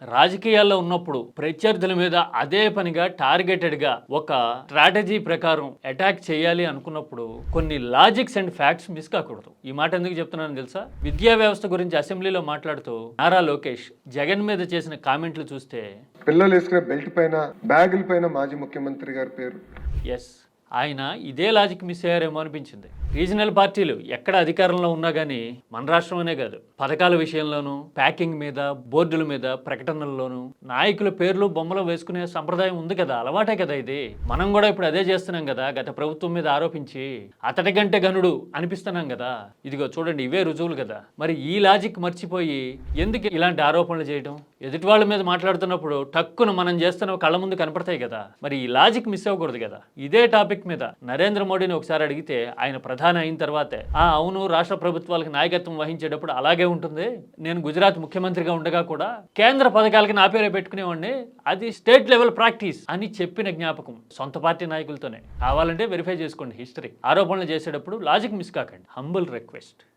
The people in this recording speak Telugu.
రాజకీయాల్లో ఉన్నప్పుడు ప్రత్యర్థుల మీద అదే పనిగా టార్గెటెడ్గా ఒక స్ట్రాటజీ ప్రకారం అటాక్ చేయాలి అనుకున్నప్పుడు కొన్ని లాజిక్స్ అండ్ ఫ్యాక్ట్స్ మిస్ కాకూడదు. ఈ మాట ఎందుకు చెప్తున్నాను తెలుసా? విద్యా వ్యవస్థ గురించి అసెంబ్లీలో మాట్లాడుతూ నారా లోకేష్ జగన్ మీద చేసిన కామెంట్లు చూస్తే పిల్లలు వేసుకునే బెల్ట్ పైన బ్యాగుల పైన మాజీ ముఖ్యమంత్రి గారి పేరు. ఎస్, ఆయన ఇదే లాజిక్ మిస్ అయ్యారేమో అనిపించింది. రీజనల్ పార్టీలు ఎక్కడ అధికారంలో ఉన్నా కానీ మన రాష్ట్రంలోనే కాదు, పథకాల విషయంలోనూ, ప్యాకింగ్ మీద, బోర్డుల మీద, ప్రకటనల్లోనూ నాయకుల పేర్లు బొమ్మలు వేసుకునే సంప్రదాయం ఉంది కదా, అలవాటే కదా ఇది. మనం కూడా ఇప్పుడు అదే చేస్తున్నాం కదా, గత ప్రభుత్వం మీద ఆరోపించి అతడి కంటే గనుడు అనిపిస్తున్నాం కదా. ఇదిగో చూడండి, ఇవే రుజువులు కదా. మరి ఈ లాజిక్ మర్చిపోయి ఎందుకు ఇలాంటి ఆరోపణలు చేయడం? ఎదుటి వాళ్ళ మీద మాట్లాడుతున్నప్పుడు టక్కున మనం చేస్తున్న కళ్ళ ముందు కనపడతాయి కదా. మరి ఈ లాజిక్ మిస్ అవ్వకూడదు కదా. ఇదే టాపిక్ మీద నరేంద్ర మోడీని ఒకసారి అడిగితే ఆయన ప్రధాని అయిన తర్వాతే అవును, రాష్ట్ర ప్రభుత్వాలకు నాయకత్వం వహించేటప్పుడు అలాగే ఉంటుంది, నేను గుజరాత్ ముఖ్యమంత్రిగా ఉండగా కూడా కేంద్ర పథకాలకి నా పేరే పెట్టుకునేవాడిని, అది స్టేట్ లెవెల్ ప్రాక్టీస్ అని చెప్పిన జ్ఞాపకం సొంత పార్టీ నాయకులతోనే. కావాలంటే వెరిఫై చేసుకోండి హిస్టరీ. ఆరోపణలు చేసేటప్పుడు లాజిక్ మిస్ కాకండి. Humble request.